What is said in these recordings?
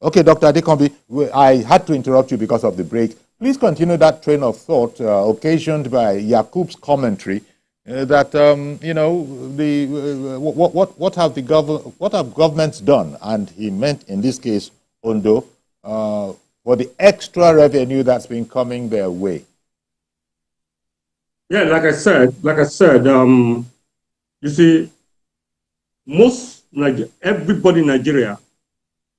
Okay, Dr. Adekanmi, I had to interrupt you because of the break. Please continue that train of thought occasioned by Yakub's commentary that what have governments done, and he meant in this case Ondo, for the extra revenue that's been coming their way. Yeah, like I said, you see, everybody in Nigeria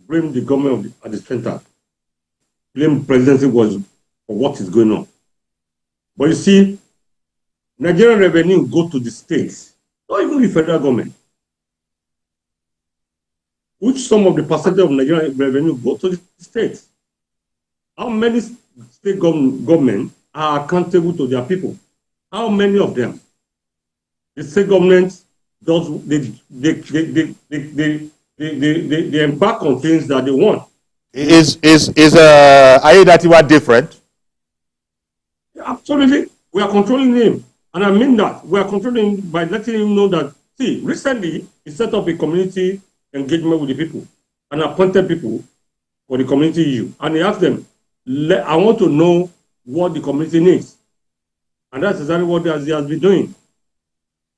blame the government at the center. Blame presidency was for what is going on. But you see, Nigerian revenue go to the states, not even the federal government. Which some of the percentage of Nigerian revenue go to the states. How many state governments are accountable to their people? How many of them? The state government they embark on things that they want. Is Aiyedatiwa different? Absolutely. We are controlling him. And I mean that. We are controlling him by letting him know that, see, recently he set up a community engagement with the people and appointed people for the community issue. And he asked them, I want to know what the community needs. And that's exactly what he has been doing.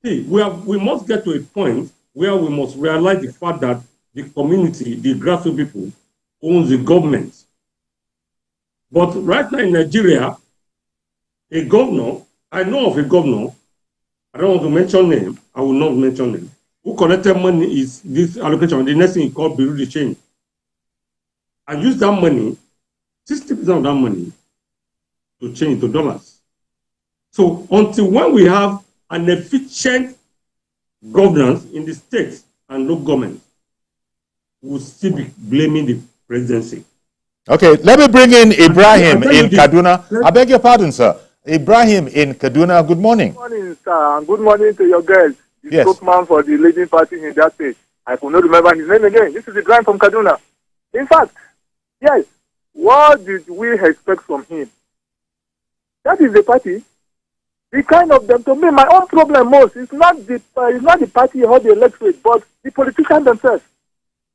See, we must get to a point where we must realize the fact that the community, the grassroots people, owns the government. But right now in Nigeria, a governor, I know of a governor, I don't want to mention name, I will not mention name, who collected money is this allocation, the next thing he called Bureau de Change. And use that money, 60% of that money, to change to dollars. So until when we have an efficient governance in the states and local government, we'll still be blaming the presidency. Okay, let me bring in Ibrahim in Kaduna. I beg your pardon, sir. Ibrahim in Kaduna, good morning. Good morning, sir, and good morning to your guests. The spokesman for the leading party in that state. I could not remember his name again. This is Ibrahim from Kaduna. In fact, yes, what did we expect from him? That is the party. The kind of them, to me, my own problem most is not the party or the electorate, but the politicians themselves.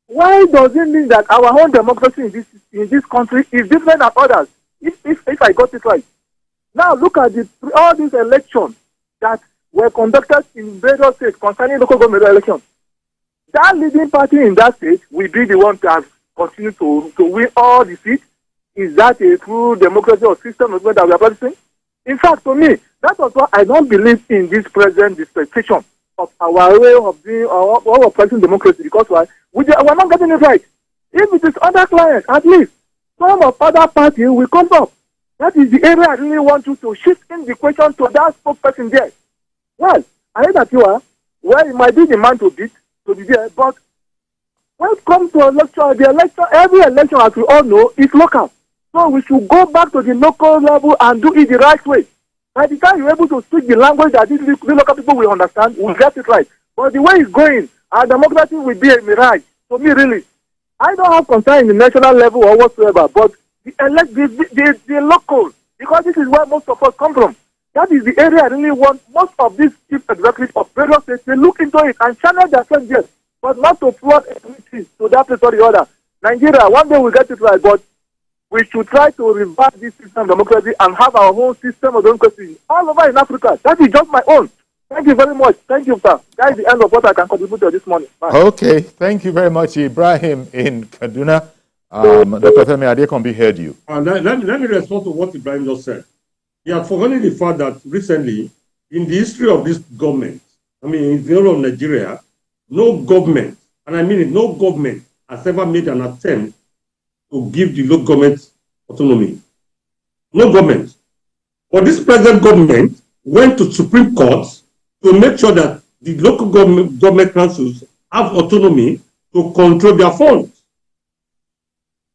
Why does it mean that our own democracy in this country is different than others? If I got it right. Now look at all these elections that were conducted in various states concerning local government elections. That leading party in that state will be the one that continue to win all the seats. Is that a true democracy or system that we are practicing? In fact, to me, that was why I don't believe in this present dispensation of our way of doing our practicing democracy, because why? We are not getting it right. If it is other clients, at least some of other parties will come up. That is the area I really want you to shift in the question to that spokesperson there. Well, I heard that you are, well, it might be the man to beat, to be there, but when it comes to every election, as we all know, is local. So we should go back to the local level and do it the right way. By the time you're able to speak the language that these local people will understand, we'll get it right. But the way it's going, our democracy will be a mirage. For me, really, I don't have concern in the national level or whatsoever, but the local, because this is where most of us come from. That is the area I really want most of these chief executives of various states to look into it and channel their strength there, but not to flood everything to that place or the other. Nigeria, one day we'll get it right, but we should try to reverse this system of democracy and have our own system of democracy all over in Africa. That is just my own. Thank you very much. Thank you, sir. That is the end of what I can contribute to this morning. Bye. Okay. Thank you very much, Ibrahim in Kaduna. Dr. Femi Adekanmi heard you. Let me respond to what Ibrahim just said. He had forgotten the fact that recently, in the history of this government, I mean, in the whole of Nigeria, no government, and I mean it, no government has ever made an attempt to give the local government autonomy. No government. But this present government went to Supreme Court to make sure that the local government councils have autonomy to control their funds.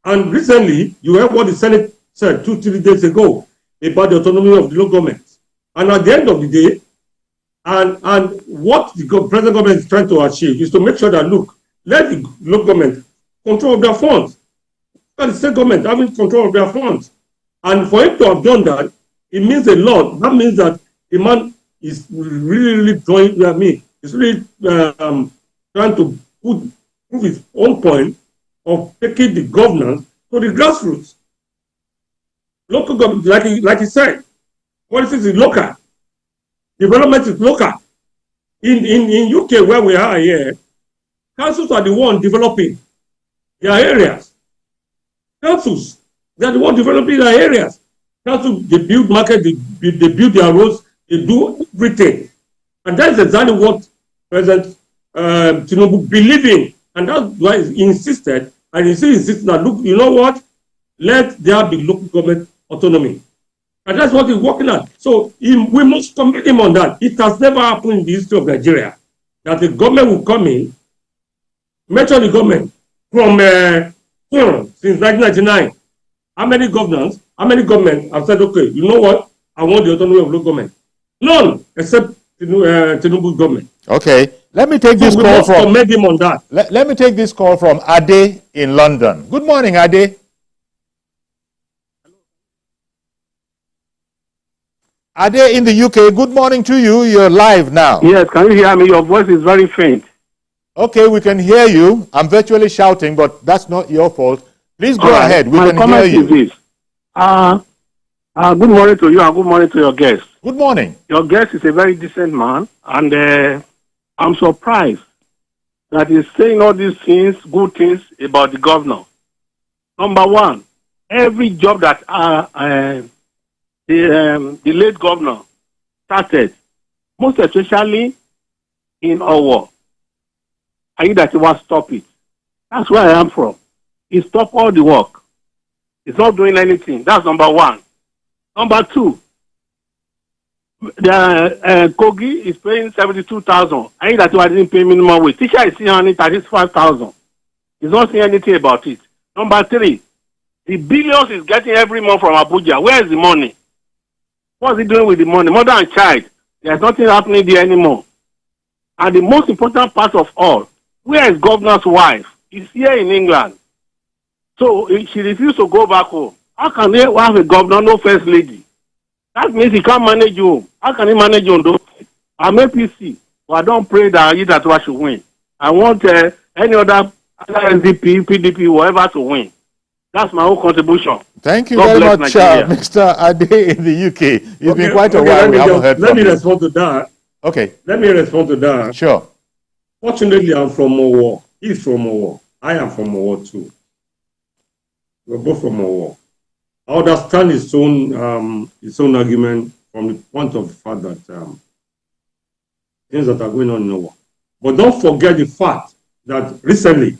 And recently, you heard what the Senate said 2-3 days ago about the autonomy of the local government. And at the end of the day, and what the present government is trying to achieve is to make sure that, look, let the local government control their funds. Let the state government having control of their funds. And for him to have done that, it means a lot. That means that the man is really trying, he's really trying to prove his own point of taking the governance to the grassroots. Local government, like he said, politics is local, development is local. In UK, where we are here, councils are the ones developing their areas. Councils, they are the ones developing their areas. Councils, they build markets, they build their roads, they do everything. And that's exactly what President Tinubu believed in. And that's why he insisted, and he still insists that, look, you know what? Let there be local government autonomy. And that's what he's working on. So we must commend him on that. It has never happened in the history of Nigeria that the government will come in, mention the government from since 1999. How many governments have said, okay, you know what? I want the autonomy of local government. None, except Tinubu's government. Okay. Let me take this call from. Commend him on that. Let me take this call from Ade in London. Good morning, Ade. Ade in the UK, good morning to you. You're live now. Yes, can you hear me? Your voice is very faint. Okay, we can hear you. I'm virtually shouting, but that's not your fault. Please go ahead. We can hear you. Is this. Good morning to you and good morning to your guest. Good morning. Your guest is a very decent man, and I'm surprised that he's saying all these things, good things about the governor. Number one, every job that the late governor started, most especially in Owo, Aiyedatiwa stop it. That's where I am from. He stopped all the work. He's not doing anything. That's number one. Number two, the Kogi is paying 72,000. Aiyedatiwa didn't pay minimum wage. Teacher is seeing only 35,000. He's not saying anything about it. Number three, the billions is getting every month from Abuja. Where is the money? What's he doing with the money? Mother and child. There's nothing happening there anymore. And the most important part of all, where is governor's wife? She's here in England. So she refused to go back home. How can they have a governor, no first lady? That means he can't manage you. How can he manage you? I'm APC, but I don't pray that Aiyedatiwa should win. I want any other SDP, PDP, whoever to win. That's my own contribution. Thank you very much, Mr. Ade in the UK. It's been quite a while we haven't heard from you. Let me respond to that. Okay. Let me respond to that. Sure. Fortunately, I'm from Owo. He's from Owo. I am from Owo too. We're both from Owo. I understand his own argument from the point of the fact that things that are going on in Owo. But don't forget the fact that recently,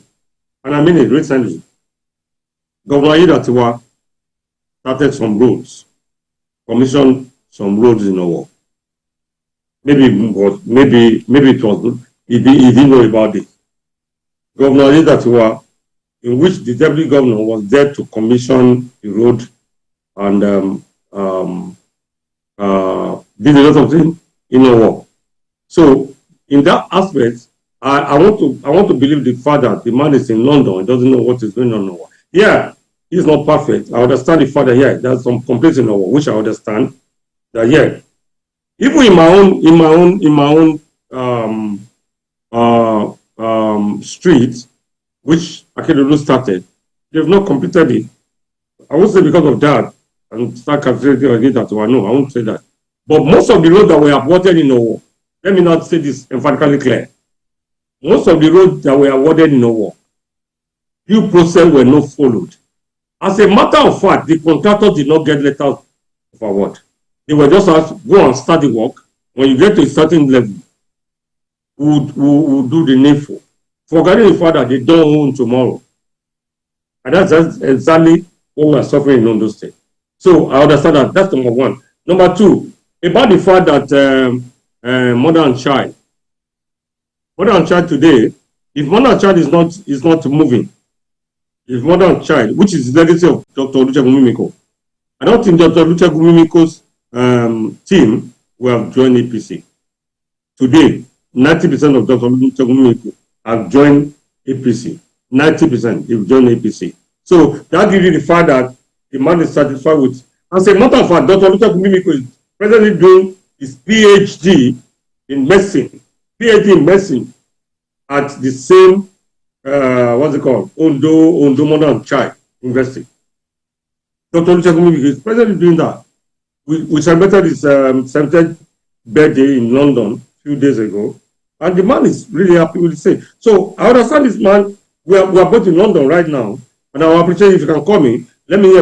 and I mean it recently, Governor Aiyedatiwa started some roads, commissioned some roads in Owo. Maybe it was he didn't know about it. Governor Aiyedatiwa, in which the deputy governor was there to commission the road and did a lot of things in Owo. So in that aspect, I want to believe the fact that the man is in London and doesn't know what is going on in Owo. Yeah, he's not perfect. I understand the fact that there's some complaints in Owo, which I understand. That even in my own street, which Akeredolu started, they've not completed it. I won't say because of that and start calculating against that. No, I won't say that. But most of the roads that were awarded in Owo, let me not say this emphatically clear. Most of the roads that were awarded in Owo, due process were not followed. As a matter of fact, the contractors did not get letters of award. They were just asked, go and start the work. When you get to a certain level, we'll do the needful. Forgetting the fact that they don't own tomorrow. And that's exactly what we are suffering in Ondo State. So I understand that. That's number one. Number two, about the fact that mother and child today, if mother and child is not moving, if mother and child, which is the legacy of Dr. Olusegun Mimiko, I don't think Dr. Olusegun Mimiko's team will have joined APC. Today, 90% of Dr. Olusegun Mimiko have joined APC. 90% have joined APC. So that gives you the fact that the man is satisfied with. As a matter of fact, Dr. Olusegun Mimiko is presently doing his PhD in medicine. PhD in medicine at the same what's it called? Ondo Modern Child University. Dr. Olusegun is presently doing that. We celebrated his 70th birthday in London a few days ago, and the man is really happy with the same. So I understand this man. We are both in London right now, and I will appreciate if you can call me. Let me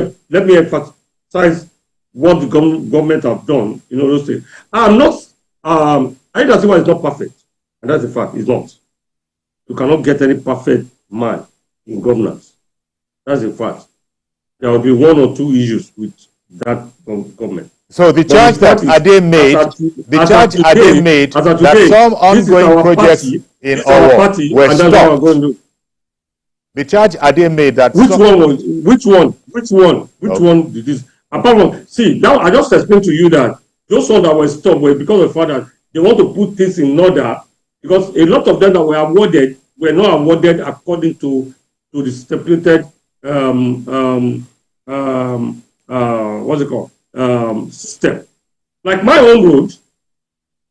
emphasize what the government have done in those things. I'm not. I don't see why it's not perfect, and that's the fact. It's not. You cannot get any perfect man in governance. That's the fact. There will be one or two issues with that government. So the charge that Ade made, that some ongoing projects in Owo were stopped. The charge Ade made that which one did this? Apart from, see, now I just explained to you that those ones that were stopped were because of the fact that they want to put things in order, because a lot of them that were awarded were not awarded according to the stipulated what's it called? System. Like my own road,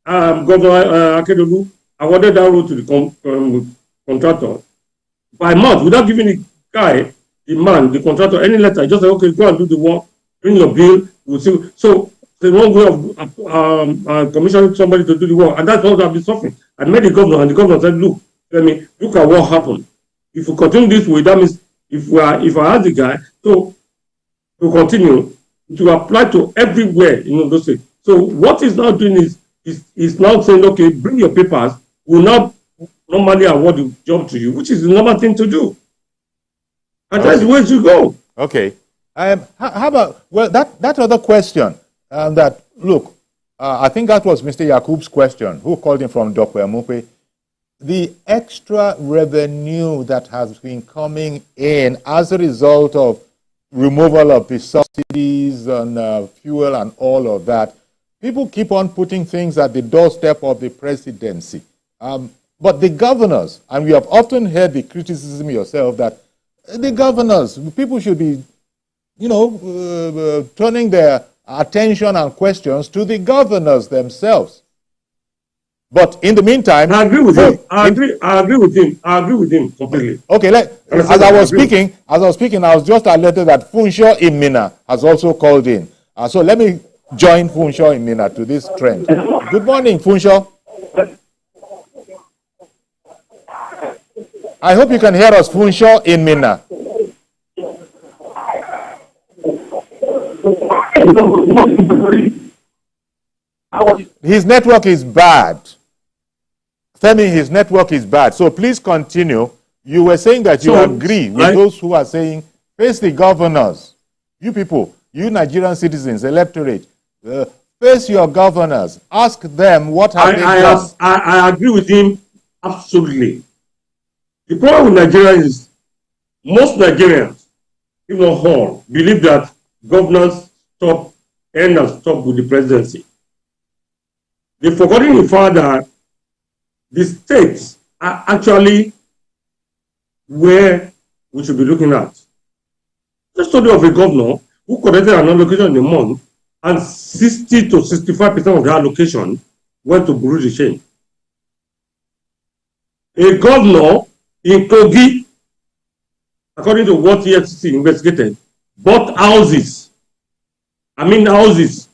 Governor Akeredolu awarded that road to the contractor by mouth without giving the guy, the contractor, any letter. Just say, okay, go and do the work, bring your bill, we'll see. So the wrong way of commissioning somebody to do the work, and that's what I've been suffering. I met the governor, and the governor said, look at what happened. If we continue this way, that means if I ask the guy to continue to apply to everywhere, those things. So what he's now doing is now saying, okay, bring your papers. We'll not normally award the job to you, which is the normal thing to do. And that's the way to go. Okay. How about, well, that other question, that, look, I think that was Mr. Yakub's question, who called him from Dokwe Amupe. The extra revenue that has been coming in as a result of removal of the subsidies on fuel and all of that, people keep on putting things at the doorstep of the presidency. But the governors, and we have often heard the criticism yourself that the governors, people should be, turning their attention and questions to the governors themselves. But in the meantime, I agree with him. I agree with him completely. Okay, as I was speaking, I was just alerted that Funsho Imina has also called in. So let me join Funsho Imina to this trend. Good morning, Funsho. I hope you can hear us, Funsho Imina. His network is bad. Femi, his network is bad. So please continue. You were saying that you agree with those who are saying, face the governors. You people, you Nigerian citizens, electorate, face your governors. Ask them what have they done. I agree with him absolutely. The problem with Nigeria is most Nigerians, if not all, believe that governance end and stop with the presidency. They've forgotten the fact that the states are actually where we should be looking at. The study of a governor who collected an allocation in a month, and 60 to 65% of the allocation went to Bureau de Change. A governor in Kogi, according to what EFCC investigated, bought houses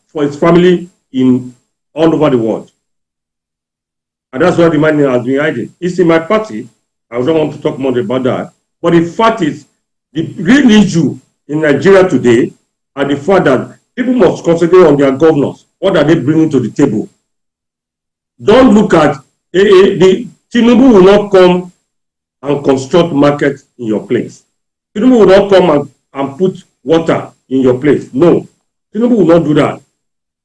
for his family in all over the world. And that's why the money has been hiding. It's in my party. I don't want to talk more about that. But the fact is, the real issue in Nigeria today are the fact that people must concentrate on their governors. What are they bringing to the table? Don't look at the Tinubu will not come and construct markets in your place. Tinubu will not come and put water in your place. No. Tinubu will not do that.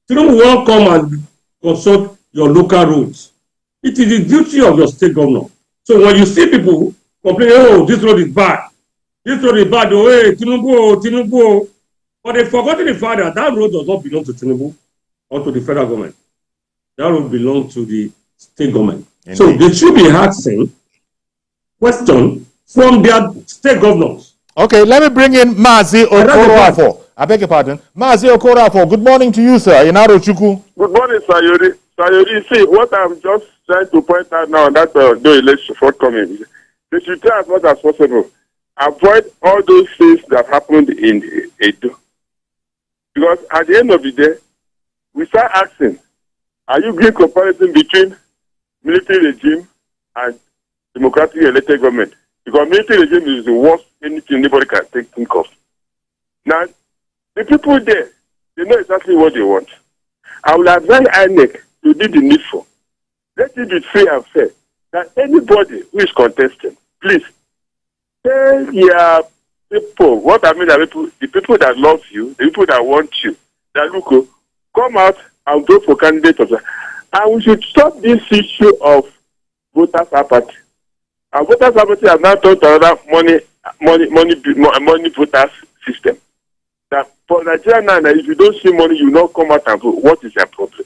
Tinubu will not come and construct your local roads. It is the duty of your state governor. So when you see people complaining, oh, this road is bad. This road is bad. Oh, hey, Tinubu. But they've forgotten the fact that that road does not belong to Tinubu or to the federal government. That road belongs to the state government. Indeed. So they should be asking questions from their state governors. Okay, let me bring in Mazi Okoroafo. I beg your pardon. Mazi Okoroafo, good morning to you, sir. Inaro Chukwu. Good morning, Sayori. Sayori, see, what I'm just trying to point out now, that the election forthcoming, they should try as much as possible. Avoid all those things that happened in Edo. Because at the end of the day, we start asking, are you doing comparison between military regime and democratically elected government? Because military regime is the worst anything anybody can think of. Now, the people there, they know exactly what they want. I will advise INEC to do the needful. Let it be free and fair. That anybody who is contesting, please, tell your people, what I mean are people, the people that love you, the people that want you, that look, come out and vote for candidates of that. And we should stop this issue of voters apathy. And voters apathy have now turned to another money voters system. That for Nigeria now, if you don't see money, you not come out and vote. What is your problem?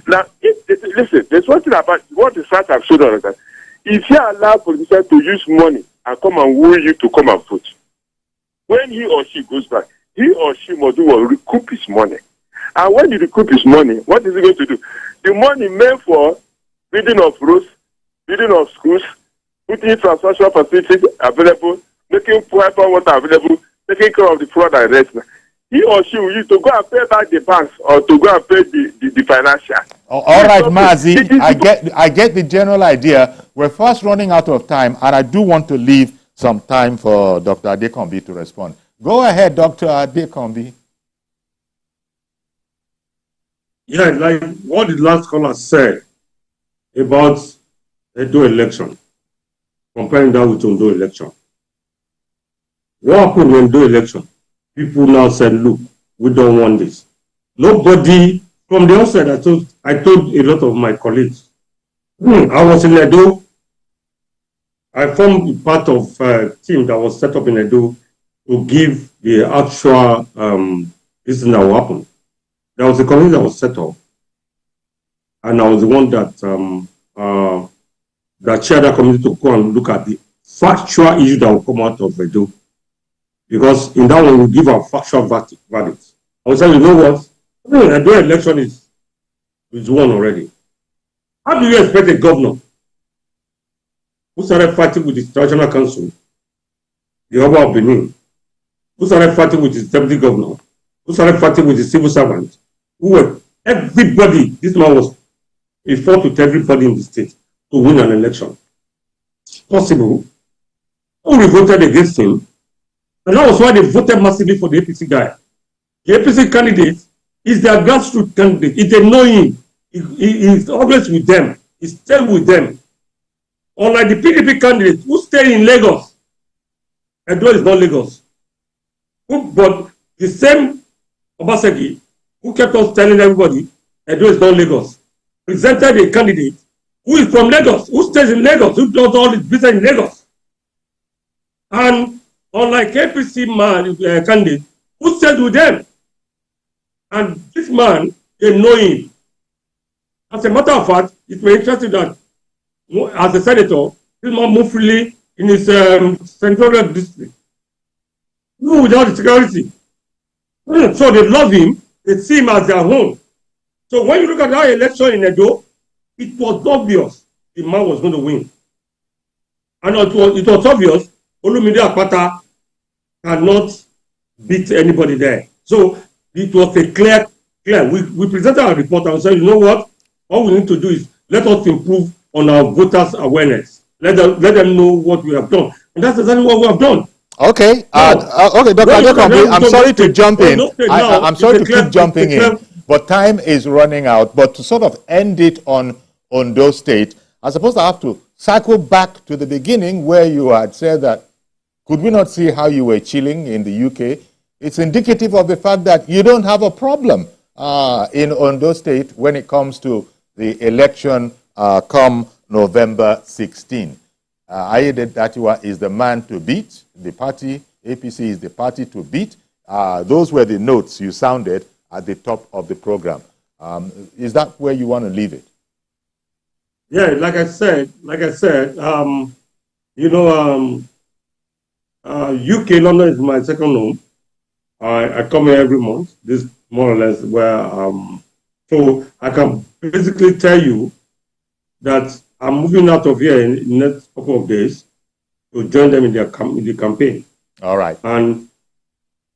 Now, listen, there's one thing about what the facts have showed us that if you allow politicians to use money and come and woo you to come and vote, when he or she goes back, he or she must do what? Recoup his money. And when you recoup his money, what is he going to do? The money meant for building of roads, building of schools, putting infrastructure facilities available, making pipeline water available, taking care of the fraud and rest. He or she will use to go and pay back the banks or to go and pay the financial. Oh, all right, Mazi, I get the general idea. We're fast running out of time, and I do want to leave some time for Dr. Adekanmi to respond. Go ahead, Dr. Adekanmi. Yeah, like what the last caller said about Edo election, comparing that with Ondo election. What happened in Ondo election? People now said, look, we don't want this. Nobody, from the outset, I told a lot of my colleagues, I was in Edo. I formed part of a team that was set up in Edo to give the actual this thing that will happen. There was a committee that was set up, and I was the one that chaired that committee to go and look at the factual issue that will come out of Edo. Because in that one, we give our factual verdict. I was saying, you know what? Edo election is won already. How do you expect a governor who started fighting with his traditional council, the Oba of Benin, who started fighting with his deputy governor, who started fighting with his civil servant, who were everybody, this man was a fault with everybody in the state to win an election? Possible. Who voted against him? And that was why they voted massively for the APC guy. The APC candidate is their grassroots candidate. If they know him, he's always with them. He stays with them. Unlike the PDP candidate who stayed in Lagos. Edo is not Lagos. But the same Obaseki, who kept on telling everybody, Edo is not Lagos, presented a candidate who is from Lagos, who stays in Lagos, who does all his business in Lagos. And unlike APC man, candidate, who stayed with them. And this man, they know him. As a matter of fact, it was interesting that as a senator, this man moved freely in his central district. No, without the security. So they love him, they see him as their home. So when you look at that election in Edo, it was obvious the man was going to win. And it was obvious Olumide Akpata cannot beat anybody there. So it was a clear. We presented our report and said, you know what we need to do is let us improve on our voters' awareness. Let them know what we have done. And that's exactly what we have done. Okay. Okay, Dr. Adekanmi, I'm sorry to jump in. I'm sorry to keep jumping in, but time is running out. But to sort of end it on Ondo State, I suppose I have to cycle back to the beginning where you had said that, could we not see how you were chilling in the UK? It's indicative of the fact that you don't have a problem in Ondo State when it comes to the election come November 16. Aiyedatiwa is the man to beat. The party, APC, is the party to beat. Those were the notes you sounded at the top of the program. Is that where you want to leave it? Yeah, like I said, UK, London is my second home. I come here every month. This more or less where so I can basically tell you that I'm moving out of here in the next couple of days, to join them in their in the campaign. All right. And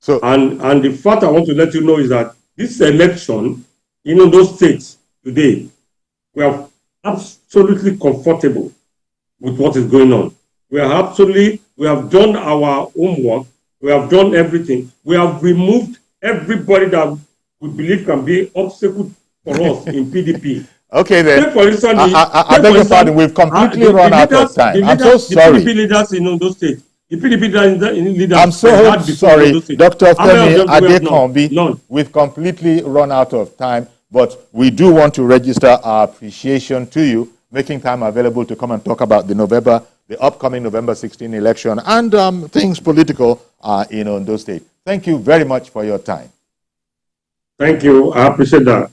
the fact I want to let you know is that this election in those states today, we are absolutely comfortable with what is going on. We have done our homework. We have done everything. We have removed everybody that we believe can be obstacle for us in PDP. Okay, then. Take for instance, I beg your pardon. We've completely run out of time. I'm so sorry. The PDP leaders in those states. The PDP leaders. I'm so sorry, Dr. Femi Adekanmi. We've completely run out of time, but we do want to register our appreciation to you, making time available to come and talk about the upcoming November 16 election and things political in Ondo State. Thank you very much for your time. Thank you. I appreciate that.